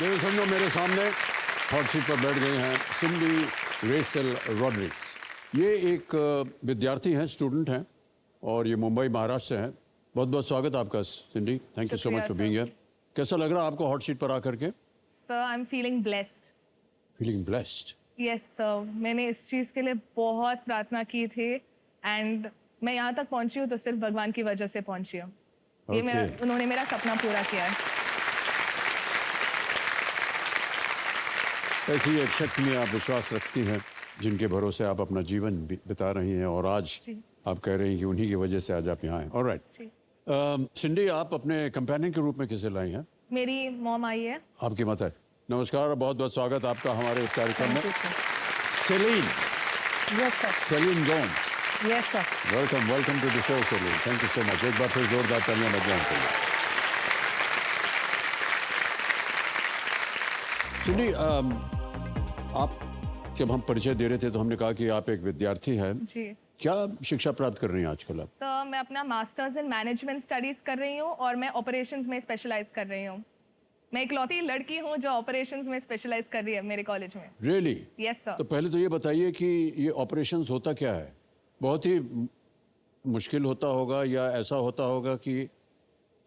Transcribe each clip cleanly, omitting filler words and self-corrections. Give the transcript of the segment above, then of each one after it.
मेरे समझो मेरे सामने हॉट सीट पर बैठ गए हैं सिंडी रेसल रॉड्रिग्स। ये एक विद्यार्थी हैं, स्टूडेंट हैं और ये मुंबई महाराष्ट्र से हैं। बहुत बहुत स्वागत आपका Cindy. Thank you so much for being here. कैसा लग रहा है आपको हॉट सीट पर आकर के? Sir I am feeling blessed. Feeling blessed? Yes sir, मैंने इस चीज़ के लिए बहुत प्रार्थना की थी एंड मैं यहाँ तक पहुँची हूँ तो सिर्फ भगवान की वजह से पहुँची हूँ। ये उन्होंने मेरा सपना पूरा किया है। ऐसी एक शक्ति में आप विश्वास रखती हैं जिनके भरोसे आप अपना जीवन बिता रही हैं और आज आप कह रही हैं कि उन्हीं की वजह से आज आप यहाँ हैं। ऑलराइट सिंडी, आप अपने कंपेनियन के रूप में किसे लाई हैं? मेरी मॉम आई है। आपकी मत है। नमस्कार और बहुत बहुत स्वागत आपका हमारे इस कार्यक्रम में। Celine. Yes sir. Celine Gomes. Yes sir. Welcome to the show Celine. Thank you so much. एक बार फिर जोरदार तालियां बजाएं के लिए। सिंडी, आप जब हम परिचय दे रहे थे तो हमने कहा कि आप एक विद्यार्थी हैं। जी। क्या शिक्षा प्राप्त कर रही हैं आजकल आप? सर मैं अपना मास्टर्स इन मैनेजमेंट स्टडीज कर रही हूँ और मैं ऑपरेशंस में स्पेशलाइज कर रही हूँ। मैं इकलौती लड़की हूँ जो ऑपरेशंस में स्पेशलाइज कर रही है मेरे कॉलेज में। रियली? Yes sir. तो पहले तो ये बताइए कि ये ऑपरेशंस होता क्या है? बहुत ही मुश्किल होता होगा या ऐसा होता होगा कि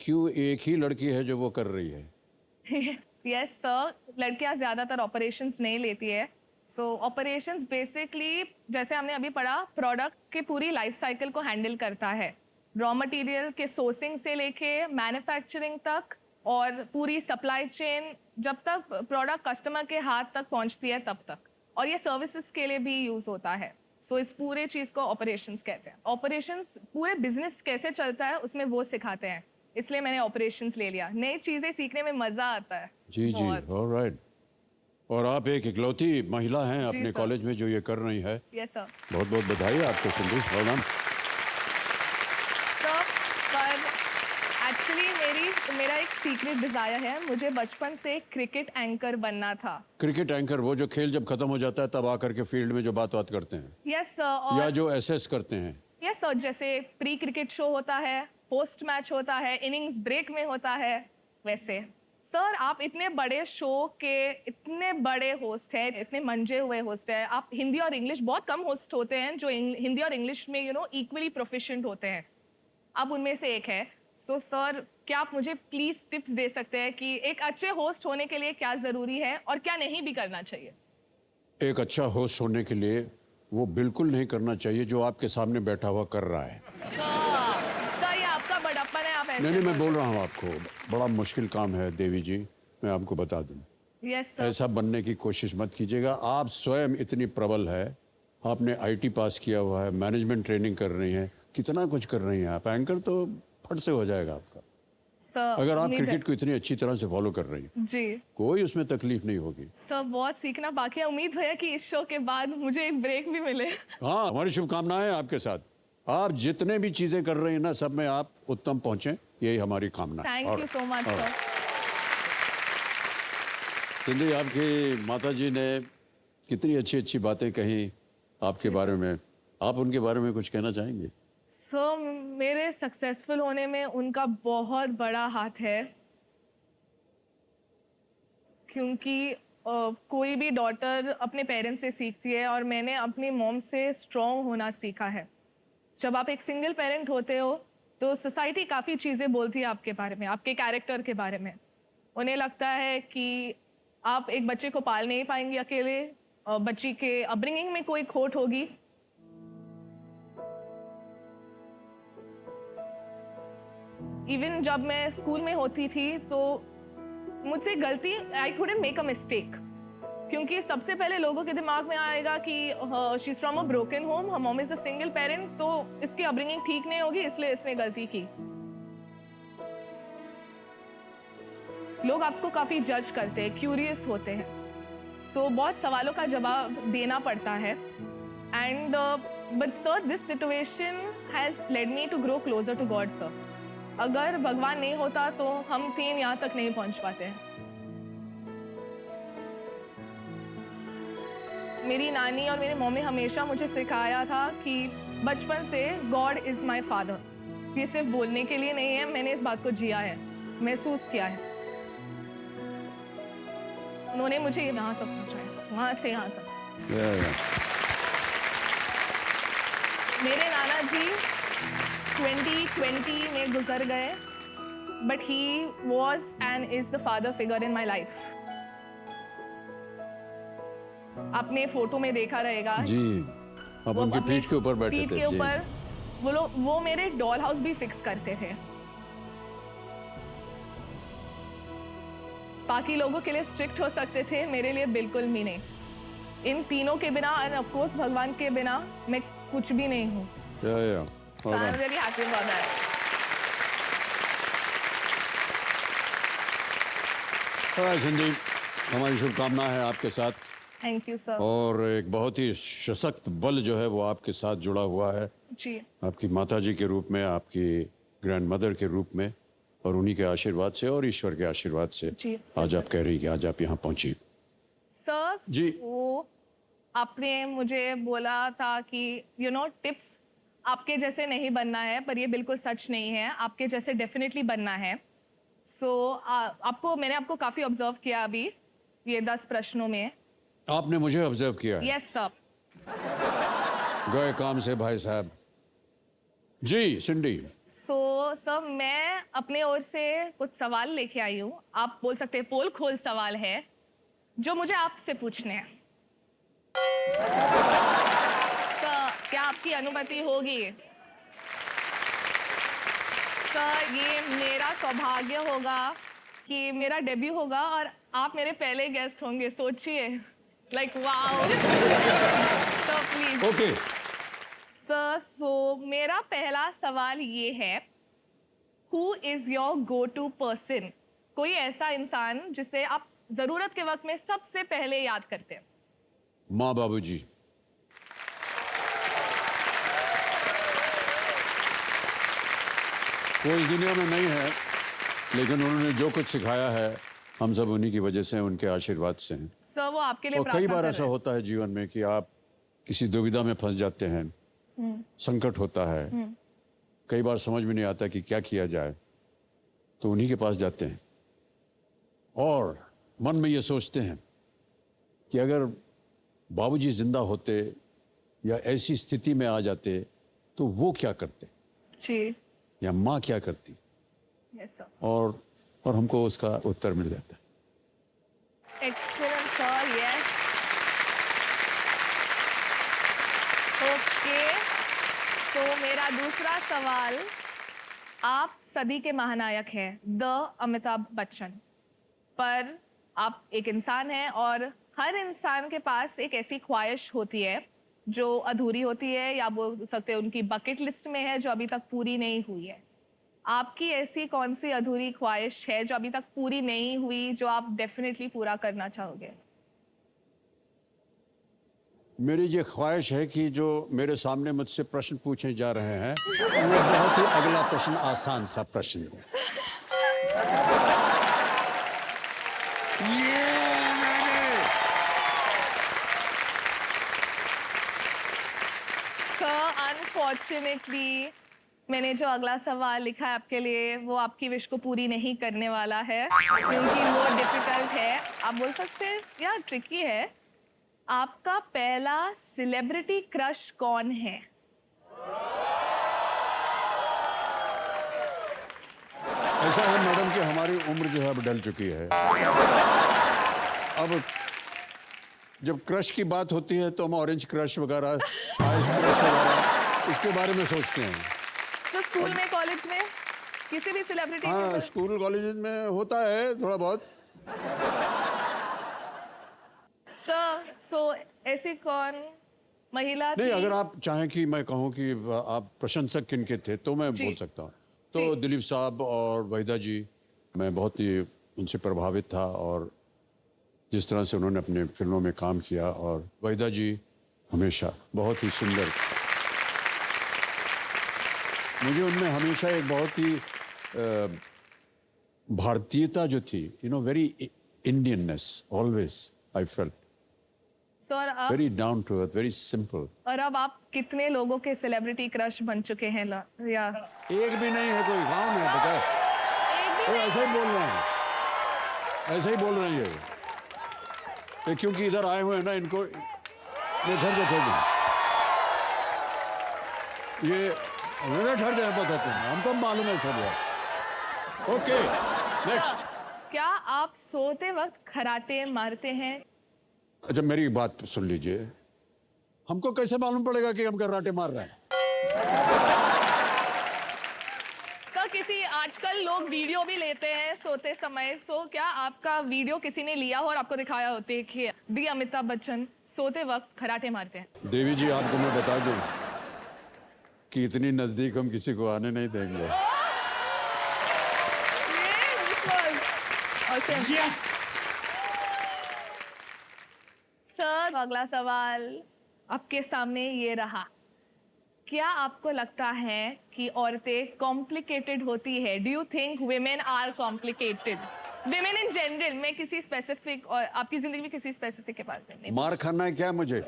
क्यों एक ही लड़की है जो वो कर रही है? यस सर, लड़कियां ज़्यादातर ऑपरेशंस नहीं लेती है। सो ऑपरेशंस बेसिकली जैसे हमने अभी पढ़ा, प्रोडक्ट के पूरी लाइफ साइकिल को हैंडल करता है। रॉ मटेरियल के सोर्सिंग से लेके मैन्युफैक्चरिंग तक और पूरी सप्लाई चेन, जब तक प्रोडक्ट कस्टमर के हाथ तक पहुंचती है तब तक। और ये सर्विसेज के लिए भी यूज़ होता है। सो इस पूरे चीज़ को ऑपरेशंस कहते हैं। ऑपरेशंस पूरे बिजनेस कैसे चलता है उसमें वो सिखाते हैं, इसलिए मैंने ऑपरेशंस ले लिया। नई चीज़ें सीखने में मज़ा आता है। जी जी, ऑलराइट। और आप एक इकलौती महिला हैं अपने कॉलेज में जो ये कर रही है। Yes sir. बहुत बहुत बधाई आपको सिंधी। Well done sir. पर एक्चुअली मेरा एक सीक्रेट डिज़ायर है, मुझे बचपन से क्रिकेट एंकर बनना था। Cricket anchor? वो जो खेल जब खत्म हो जाता है तब आकर के फील्ड में जो बात करते हैं? Yes sir. या जो एसेस करते हैं? यस सर, जैसे प्री क्रिकेट शो होता है, पोस्ट मैच होता है, इनिंग्स ब्रेक में होता है, वैसे। सर आप इतने बड़े शो के इतने बड़े होस्ट हैं, इतने मंजे हुए होस्ट हैं। आप हिंदी और इंग्लिश, बहुत कम होस्ट होते हैं जो हिंदी और इंग्लिश में इक्वली प्रोफिशिएंट होते हैं। आप उनमें से एक है। सो सर क्या आप मुझे प्लीज़ टिप्स दे सकते हैं कि एक अच्छे होस्ट होने के लिए क्या ज़रूरी है और क्या नहीं भी करना चाहिए? एक अच्छा होस्ट होने के लिए वो बिल्कुल नहीं करना चाहिए जो आपके सामने बैठा हुआ कर रहा है। सर ये आपका बड़प्पन है, आप ऐसे नहीं, मैं बोल रहा हूँ आपको, बड़ा मुश्किल काम है देवी जी, मैं आपको बता दूँ। Yes sir. ऐसा बनने की कोशिश मत कीजिएगा। आप स्वयं इतनी प्रबल है, आपने आईटी पास किया हुआ है, मैनेजमेंट ट्रेनिंग कर रही हैं, कितना कुछ कर रही हैं आप। एंकर तो फट से हो जाएगा आपका सर। अगर आप क्रिकेट को इतनी अच्छी तरह से फॉलो कर रही हैं। जी। कोई उसमें तकलीफ नहीं होगी। सर बहुत सीखना बाकी है। उम्मीद है कि इस शो के बाद मुझे एक ब्रेक भी मिले। हाँ, हमारी शुभकामनाएं आपके साथ। आप जितने भी चीजें कर रहे हैं ना, सब में आप उत्तम पहुंचे, यही हमारी कामना है। Thank you so much sir. Sindhi, आपकी माता जी ने कितनी अच्छी अच्छी बातें कही आपके बारे में, आप उनके बारे में कुछ कहना चाहेंगे? सर मेरे सक्सेसफुल होने में उनका बहुत बड़ा हाथ है, क्योंकि कोई भी डॉटर अपने पेरेंट्स से सीखती है और मैंने अपनी मॉम से स्ट्रॉन्ग होना सीखा है। जब आप एक सिंगल पेरेंट होते हो तो सोसाइटी काफ़ी चीज़ें बोलती है आपके बारे में, आपके कैरेक्टर के बारे में। उन्हें लगता है कि आप एक बच्चे को पाल नहीं पाएंगे अकेले, बच्ची के अपब्रिंगिंग में कोई खोट होगी। इवन जब मैं स्कूल में होती थी तो मुझसे गलती, I couldn't make a mistake, क्योंकि सबसे पहले लोगों के दिमाग में आएगा कि she is from a broken home, her mom is a single parent, तो इसकी अपब्रिंगिंग ठीक नहीं होगी इसलिए इसने गलती की। लोग आपको काफी जज करते हैं, क्यूरियस होते हैं, सो बहुत सवालों का जवाब देना पड़ता है। And but sir this situation has led me to grow closer to God sir. अगर भगवान नहीं होता तो हम तीन यहाँ तक नहीं पहुंच पाते हैं। मेरी नानी और मेरी मम्मी हमेशा मुझे सिखाया था कि बचपन से गॉड इज माय फादर। ये सिर्फ बोलने के लिए नहीं है, मैंने इस बात को जिया है, महसूस किया है। उन्होंने मुझे यहाँ तक पहुँचाया, वहाँ से यहाँ तक। मेरे नाना जी 2020 में गुजर गए, but he was and is the father figure in my life. आपने फोटो में देखा रहेगा जी, आप उनकी अपनी पीठ के ऊपर बैठे पीठ थे। के जी। ऊपर वो मेरे डॉल हाउस भी फिक्स करते थे। बाकी लोगों के लिए स्ट्रिक्ट हो सकते थे, मेरे लिए बिल्कुल भी नहीं। इन तीनों के बिना और ऑफ कोर्स भगवान के बिना मैं कुछ भी नहीं हूँ। या So I'm really happy about that. Sanjay, हमारी शुभकामना है आपके साथ, Thank you sir. और एक बहुत ही सशक्त बल जो है वो आपके साथ जुड़ा हुआ है, जी, आपकी माताजी के रूप में, आपकी ग्रैंड मदर के रूप में, और उन्हीं के आशीर्वाद से और ईश्वर के आशीर्वाद से जी। आज आप कह रही कि आज आप यहाँ पहुंची। सर जी। वो आपने मुझे बोला था कि टिप्स आपके जैसे नहीं बनना है, पर ये बिल्कुल सच नहीं है, आपके जैसे डेफिनेटली बनना है। मैंने आपको काफ़ी ऑब्जर्व किया अभी ये 10 प्रश्नों में। आपने मुझे ऑब्जर्व किया है? Yes sir. गए काम से भाई साहब। जी सिंडी। सर मैं अपने ओर से कुछ सवाल लेके आई हूँ, आप बोल सकते हैं पोल खोल सवाल है जो मुझे आपसे पूछने हैं। सर क्या आपकी अनुमति होगी? सर ये मेरा सौभाग्य होगा कि मेरा डेब्यू होगा और आप मेरे पहले गेस्ट होंगे, सोचिए, like wow. Sir please. Okay. So मेरा पहला सवाल ये है, who is your go to person? कोई ऐसा इंसान जिसे आप जरूरत के वक्त में सबसे पहले याद करते हैं। माँ बाबूजी। वो इस दुनिया में नहीं है, लेकिन उन्होंने जो कुछ सिखाया है हम सब उन्हीं की वजह से, उनके आशीर्वाद से हैं। सर वो आपके लिए और कई प्रार्थना बार कर ऐसा रहे हैं। होता है जीवन में कि आप किसी दुविधा में फंस जाते हैं, संकट होता है, कई बार समझ में नहीं आता कि क्या किया जाए, तो उन्हीं के पास जाते हैं और मन में ये सोचते हैं कि अगर बाबूजी जिंदा होते या ऐसी स्थिति में आ जाते तो वो क्या करते, जी, या माँ क्या करती, यस सर। और हमको उसका उत्तर मिल जाता है। Excellent sir, yes. Okay, so मेरा दूसरा सवाल, आप सदी के महानायक हैं, द अमिताभ बच्चन, पर आप एक इंसान हैं और हर इंसान के पास एक ऐसी ख्वाहिश होती है जो अधूरी होती है, या बोल सकते हैं उनकी बकेट लिस्ट में है, जो अभी तक पूरी नहीं हुई है। आपकी ऐसी कौन सी अधूरी ख्वाहिश है जो अभी तक पूरी नहीं हुई, जो आप डेफिनेटली पूरा करना चाहोगे? मेरी ये ख्वाहिश है कि जो मेरे सामने मुझसे प्रश्न पूछे जा रहे हैं वो बहुत ही अगला प्रश्न आसान सा प्रश्न है। सर अनफॉर्चुनेटली मैंने जो अगला सवाल लिखा है आपके लिए वो आपकी विश को पूरी नहीं करने वाला है, क्योंकि वो डिफिकल्ट है, आप बोल सकते हैं या ट्रिकी है। आपका पहला सेलिब्रिटी क्रश कौन है? ऐसा है मैडम कि हमारी उम्र जो है अब ढल चुकी है। अब जब क्रश की बात होती है तो हम ऑरेंज क्रश वगैरह, आइस क्रश वगैरह इसके बारे में सोचते हैं। तो स्कूल में, कॉलेज में किसी भी सेलिब्रिटी हाँ, स्कूल कॉलेज में होता है थोड़ा बहुत। सर सो ऐसी कौन महिला नहीं, थी? अगर आप चाहें कि मैं कहूँ कि आप प्रशंसक किन के थे तो मैं जी। बोल सकता हूँ। तो जी। दिलीप साहब और वहीदा जी, मैं बहुत ही उनसे प्रभावित था, और जिस तरह से उन्होंने अपने फिल्मों में काम किया, और वहीदा जी हमेशा बहुत ही सुंदर, मुझे उनमें हमेशा एक बहुत ही भारतीयता जो थी, very Indianness always I felt, sir आप very down to earth, very simple. और अब आप कितने लोगों के सेलिब्रिटी क्रश बन चुके हैं या एक भी नहीं है कोई, गाँव में पता है, एक भी तो ऐसे ही बोल रहे हैं, ऐसे ही बोल रहे हैं ये। ये क्योंकि इधर आए हुए हैं ना, इनको ये ठहर दो। ये ठहर जाए, बताते हैं, हमको मालूम है सब यार। Okay, next. क्या आप सोते वक्त खराटे मारते हैं? अच्छा, मेरी बात सुन लीजिए, हमको कैसे मालूम पड़ेगा कि हम कराटे मार रहे हैं? सर किसी आजकल लोग वीडियो भी लेते हैं सोते समय, सो क्या आपका वीडियो किसी ने लिया हो और आपको दिखाया होते कि दी अमिताभ बच्चन सोते वक्त खराटे मारते हैं? देवी जी, आपको मैं बता दूं कि इतनी नजदीक हम किसी को आने नहीं देंगे। यस सर, अगला सवाल आपके सामने ये रहा। क्या आपको लगता है कि औरतें कॉम्प्लिकेटेड होती है? Do you think women are complicated? women in general, मैं किसी स्पेसिफिक और आपकी जिंदगी में किसी स्पेसिफिक के बारे में मार खाना है क्या मुझे?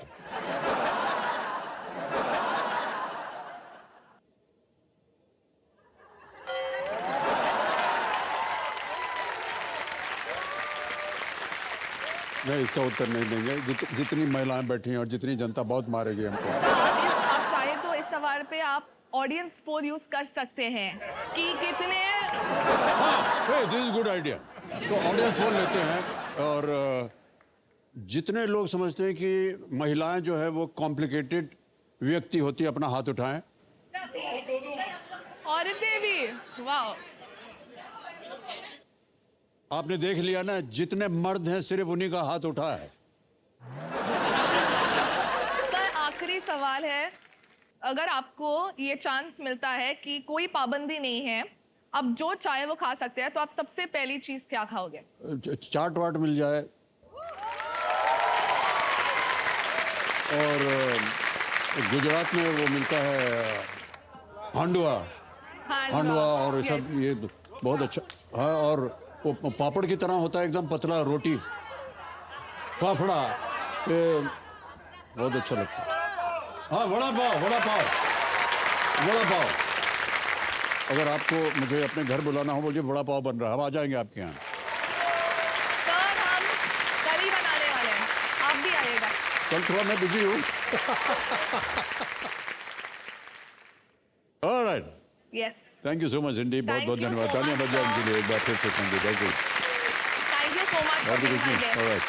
नहीं, इसका उत्तर नहीं देंगे। जितनी महिलाएं बैठी हैं और जितनी जनता बहुत मारेगी हमको। सर आप चाहे तो इस सवाल पे आप ऑडियंस पोल यूज कर सकते हैं कि कितने। हाँ, दिस इज गुड आइडिया। तो ऑडियंस पोल लेते हैं और जितने लोग समझते हैं कि महिलाएं जो है वो कॉम्प्लिकेटेड व्यक्ति होती है, अपना हाथ उठाएं। औरतें भी, वाह। आपने देख लिया ना, जितने मर्द हैं सिर्फ उन्हीं का हाथ उठा है। सर आखिरी सवाल है, अगर आपको ये चांस मिलता है कि कोई पाबंदी नहीं है, अब जो चाहे वो खा सकते हैं, तो आप सबसे पहली चीज क्या खाओगे? चाट वाट मिल जाए और गुजरात में वो मिलता है हांडवा और सब, ये बहुत अच्छा। हाँ, और वो पापड़ की तरह होता है, एकदम पतला रोटी, फाफड़ा, ये बहुत अच्छा लगता है। हाँ, वड़ा पाव। अगर आपको मुझे अपने घर बुलाना हो, बोलिए वड़ा पाव बन रहा है, हम आ जाएंगे आपके यहाँ। सर हम कल ही बनाने वाले हैं, आप भी आइएगा। कल थोड़ा मैं बिजी हूँ। Alright, yes, thank you so much इंडी, बहुत बहुत Thank you धन्यवाद। so तालियां much, बजाएं sir. इनके लिए एक बार फिर से। Thank you. Thank you so much for being my guest. Alright.